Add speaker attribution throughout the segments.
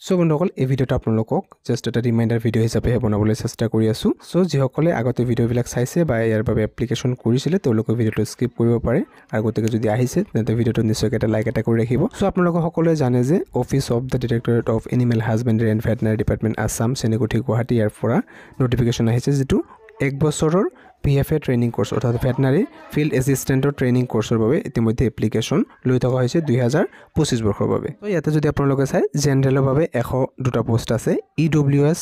Speaker 1: so বন্ধুসকল এই ভিডিওটা আপোনালোকক জাস্ট এটা ৰিমাইণ্ডাৰ ভিডিও হিচাপে বনাবলৈ চেষ্টা কৰি আছো সো যিসকলে আগতে ভিডিওবিলাক চাইছে বা ইয়াৰ বাবে এপ্লিকেশ্যন কৰিছিলে তেওঁলোকে ভিডিওটো স্কিপ কৰিব পাৰে আৰু গতিকে যদি আহিছে তেন্তে ভিডিওটো নিশ্চয়কৈ এটা লাইক এটা কৰি ৰাখিব সো আপোনালোক সকলোৱে জানে যে office of the directorate of animal husbandry and veterinary department Assam Chenikuthi Guwahati ইয়াৰ পৰা নটিফিকেশ্যন আহিছে যেটো 1 বছৰৰ PFA ট্ৰেইনিং কোৰ্স অৰ্থাৎ ভেটেনাৰী ফিল্ড এসিস্টেন্টৰ ট্ৰেইনিং কোৰ্সৰ বাবে ইতিমধ্যে এপ্লিকেশ্যন লৈ থকা হৈছে 2025 বৰ্ষৰ বাবে তো ইয়াতে যদি আপোনালোকে চাই জেনাৰেলৰ বাবে 102টা পোষ্ট আছে EWS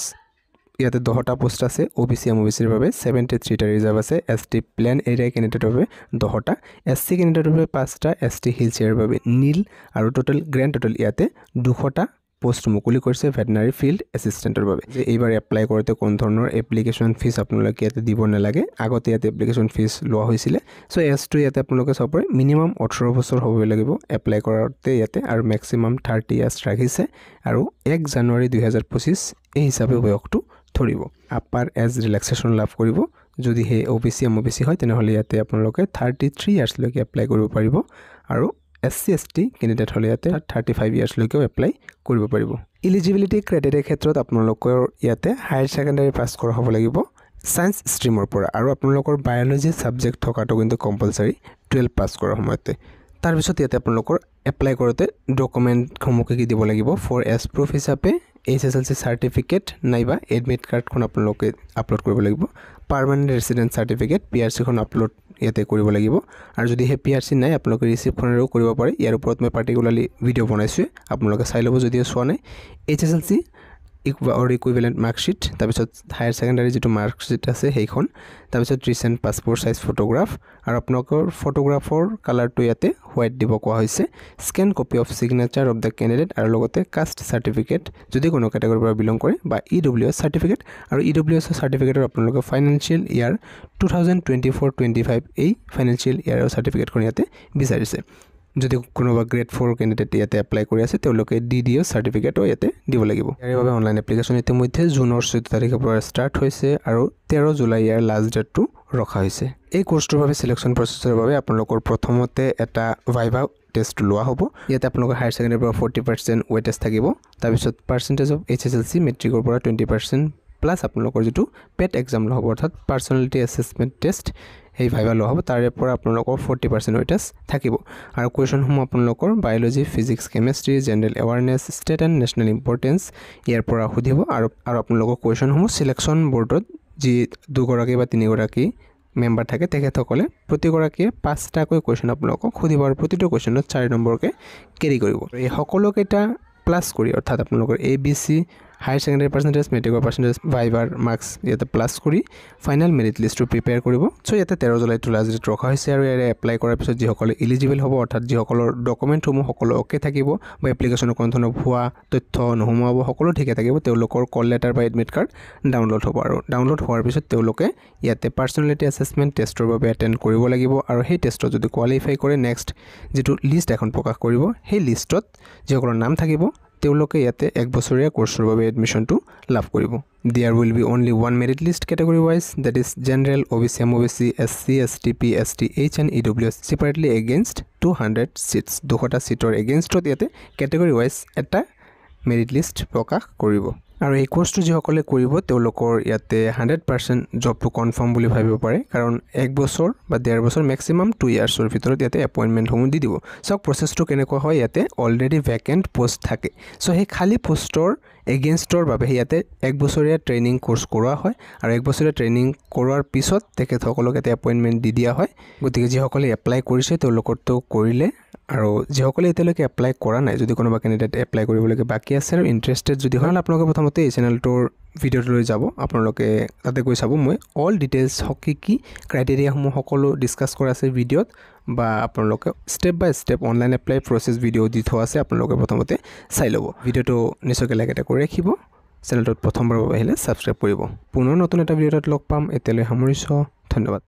Speaker 1: ইয়াতে 10টা পোষ্ট আছে OBC MOBCৰ বাবে 73টা ৰিজাৰ্ভ আছে ST প্লেন এৰিয়া কেণ্ডিডেটৰ বাবে 10টা SC কেণ্ডিডেটৰ বাবে 5টা ST হিল চেয়াৰৰ বাবে নীল আৰু গ্ৰেণ্ড টোটাল ইয়াতে 200টা পোষ্ট মুকলি কৰিছে ভেটেনাৰী ফিল্ড এসিস্টেন্টৰ বাবে যে এইবাৰ এপ্লাই কৰোতে কোন ধৰণৰ এপ্লিকেশ্যন ফিজ আপোনালোকে ইয়াতে দিব নালাগে আগতে ইয়াতে এপ্লিকেশ্যন ফিজ লোৱা হৈছিল সো এজ2 ইয়াতে আপোনালোকে চাব পাৰে মিনিমাম 18 বছৰ হ'ব লাগিব এপ্লাই কৰোতে ইয়াতে আৰু ম্যাক্সিমাম 30 ইয়াৰ্স ৰাখিছে আৰু 1 জানুৱাৰী 2025 এই হিচাপে বয়সটো ধৰিব আপাৰ এজ ৰিলেক্সেশ্যন লাভ কৰিব যদি হে OBC MOBC হয় তেনেহলে ইয়াতে আপোনালোকে 33 ইয়াৰ্স লৈকে এপ্লাই কৰিব পাৰিব আৰু SC ST কেণ্ডিডেট হলে ইয়াতে 35 ইয়াৰ্স লৈকে এপ্লাই কৰিব পাৰিব এলিজিবিলিটি ক্ৰাইটেৰিয়া ক্ষেত্ৰত আপোনালোকৰ ইয়াতে হায়াৰ সেকেন্ডাৰী পাস কৰা হ'ব লাগিব সায়েন্স ষ্ট্ৰীমৰ পৰা আৰু আপোনালোকৰ বায়োলজি সাবজেক্ট থকাটো কিন্তু কম্পালসৰি 12 পাস কৰাৰ সময়তে তাৰ পিছত ইয়াতে আপোনালোকৰ এপ্লাই কৰোতে ডকুমেন্ট সমূহ কি দিব লাগিব ফৰ এজ প্ৰুফ হিচাপে HSLC সাৰ্টিফিকেট নাইবা এডমিট কাৰ্ডখন আপোনালোকে আপলোড কৰিব লাগিব পাৰ্মানেন্ট ৰেসিডেন্ট সাৰ্টিফিকেট PRC খন আপলোড ইয়াতে কৰিব লাগিব আৰু যদি হে PRC নাই আপোনালোকে ৰিসিপ্ট খনৰো কৰিব পাৰে ইয়াৰ ওপৰত মই পাৰ্টিকুলাৰলি ভিডিও বনাইছো আপোনালোকে চাই লব যদি চোৱা নাই HSLC ইকুইভ্যালেন্ট মাৰ্কশিট তাৰ পিছত হায়াৰ সেকেন্ডাৰী যেটো মাৰ্কশিট আছে সেইখন তাৰ পিছত ৰিসেন্ট পাসপোৰ্ট সাইজ ফটোগ্ৰাফ আৰু আপোনালোকৰ ফটোগ্ৰাফৰ কালাৰটো ইয়াতে হোৱাইট দিব কোৱা হৈছে scan copy of signature of the candidate আৰু লগতে কাষ্ট সাৰ্টিফিকেট যদি কোনো ক্যাটাগৰীৰ পৰা বিলং কৰে বা EWS সাৰ্টিফিকেট আৰু EWS সাৰ্টিফিকেটৰ আপোনালোকৰ ফাইনান্সিয়েল ইয়াৰ 2024-25 এই ফাইনান্সিয়েল ইয়াৰৰ সাৰ্টিফিকেটখন ইয়াতে বিচাৰিছে যদি কোনোবা গ্ৰেড 4 ক্যান্ডিডেট ইয়াতে এপ্লাই কৰি আছে তেওঁলোকে DDO সাৰ্টিফিকেটও ইয়াতে দিব লাগিব ইয়াৰ বাবে অনলাইন এপ্লিকেশ্যন ইতিমধ্যে জুনৰ 14 তাৰিখৰ পৰা ষ্টাৰ্ট হৈছে আৰু 13 জুলাই ইয়াৰ লাষ্ট ডেটটো ৰখা হৈছে এই কোৰ্সটোৰ বাবে সিলেকশন প্ৰসেছৰ বাবে আপোনালোকৰ প্ৰথমতে এটা ভাইভা টেষ্ট লোৱা হ'ব ইয়াতে আপোনালোকৰ হায়াৰ সেকেন্ডাৰীৰ পৰা 40% ওয়েট টেষ্ট থাকিব তাৰ পিছত পাৰ্সেন্টেজ অফ HSLC মেট্ৰিকৰ পৰা 20% প্লাস আপোনালোকৰ যেটো পেট এক্সাম লোৱা হ'ব অৰ্থাৎ পাৰ্সোনালিটি এসেসমেন্ট টেষ্ট এই ভাইভা লোৱা হ'ব তাৰে পৰা আপোনালোকৰ 40% ওয়েট টেষ্ট থাকিব আৰু কোৱেশ্চন সমূহ আপোনালোকৰ biology physics chemistry general awareness state and national importance ইয়াৰ পৰা সুধিব আৰু আপোনালোকৰ কোৱেশ্চন সমূহ সিলেকশন বৰ্ডত যি দুগৰাকী বা তিনিগৰাকী মেম্বাৰ থাকে তেখেতসকলে প্ৰতিগৰাকীয়ে 5টাকৈ কোৱেশ্চন আপোনালোকক সুধিব আৰু প্ৰতিটো কোৱেশ্চনত 4 নম্বৰকে কেৰি কৰিব এই সকলোকেইটা প্লাস কৰি অৰ্থাৎ আপোনালোকৰ ABC হায়াৰ সেকেন্ডাৰী পাৰ্সেন্টেজ মেট্ৰিকৰ পাৰ্সেন্টেজ ভাইভাৰ মাৰ্কস ইয়াতে প্লাস কৰি ফাইনাল মেৰিট লিষ্টটো প্ৰিপেয়াৰ কৰিব সো ইয়াতে 13 জুলাইত লাষ্ট ডেট ৰখা হৈছে আৰু ইয়াৰে এপ্লাই কৰাৰ পিছত যিসকলে এলিজিবল হ'ব অৰ্থাৎ যিসকলৰ ডকুমেন্ট সমূহ সকলো ওকে থাকিব বা এপ্লিকেশ্যনৰ কোনো ধৰণৰ ভুৱা তথ্য নহমাব সকলো ঠিকে থাকিব তেওঁলোকৰ কল লেটাৰ বা এডমিট কাৰ্ড ডাউনলোড হ'ব আৰু ডাউনলোড হোৱাৰ পিছত তেওঁলোকে ইয়াতে পাৰ্সোনালিটি এসেসমেন্ট টেষ্টৰ বাবে এটেন্ড কৰিব লাগিব আৰু সেই টেষ্টত যদি কোৱালিফাই কৰে নেক্সট যেটো লিষ্ট এখন প্ৰকাশ কৰিব সেই লিষ্টত যিসকলৰ নাম থাকিব তেওঁলোকে ইয়াতে 1 বছৰীয়া কোৰ্সৰ বাবে এডমিশনটো লাভ কৰিব there will be only one merit list category wise that is general OBC MOBC SC ST PST H and EWS separately against 200 seats 200টা সিটৰ এগেইনষ্টত ইয়াতে category wise এটা merit list প্ৰকাশ কৰিব আৰু এই কোৰ্সটো যিসকলে কৰিব তেওঁলোকৰ ইয়াতে 100% জবটো কনফাৰ্ম বুলি ভাবিব পাৰে কাৰণ 1 বছৰ বা 1.5 বছৰ ম্যাক্সিমাম 2 ইয়াৰ্ছৰ ভিতৰত ইয়াতে এপইন্টমেন্ট সমূহ দি দিব সব প্ৰসেছটো কেনেকুৱা হয় ইয়াতে অলৰেডি ভ্যাকেন্ট পোষ্ট থাকে সো সেই খালি পোষ্টৰ এগেইনষ্টৰ বাবে ইয়াতে 1 বছৰীয়া ট্ৰেইনিং কোৰ্স কৰোৱা হয় আৰু 1 বছৰীয়া ট্ৰেইনিং কৰোৱাৰ পিছত তেখেতসকলক এটা এপইন্টমেন্ট দি দিয়া হয় গতিকে যিসকলে এপ্লাই কৰিছে তেওঁলোকৰটো কৰিলে আৰু যিসকলে এতিয়ালৈকে এপ্লাই কৰা নাই যদি কোনোবা ক্যান্ডিডেট এপ্লাই কৰিবলৈকে বাকি আছে আৰু ইন্টাৰেষ্টেড যদি হয় আপোনালোকে প্ৰথমতে এই চেনেলটোৰ ভিডিওটো লৈ যাব আপোনালোকে তাতে গৈ চাব মই অল ডিটেইলছ হকি কি ক্ৰাইটেৰিয়া সমূহ সকলো ডিসকাস কৰা আছে ভিডিওত বা আপোনালোকে স্টেপ বাই স্টেপ অনলাইন এপ্লাই প্ৰসেছ ভিডিও দি থোৱা আছে আপোনালোকে প্ৰথমতে চাই ল'ব ভিডিওটো নিশ্চয়কৈ লাইক এটা কৰি ৰাখিব চেনেলটোত প্ৰথমবাৰ আহিলে সাবস্ক্ৰাইব কৰিব পুনৰ নতুন এটা ভিডিওত লগ পাম এতিয়ালৈ সামৰিছো ধন্যবাদ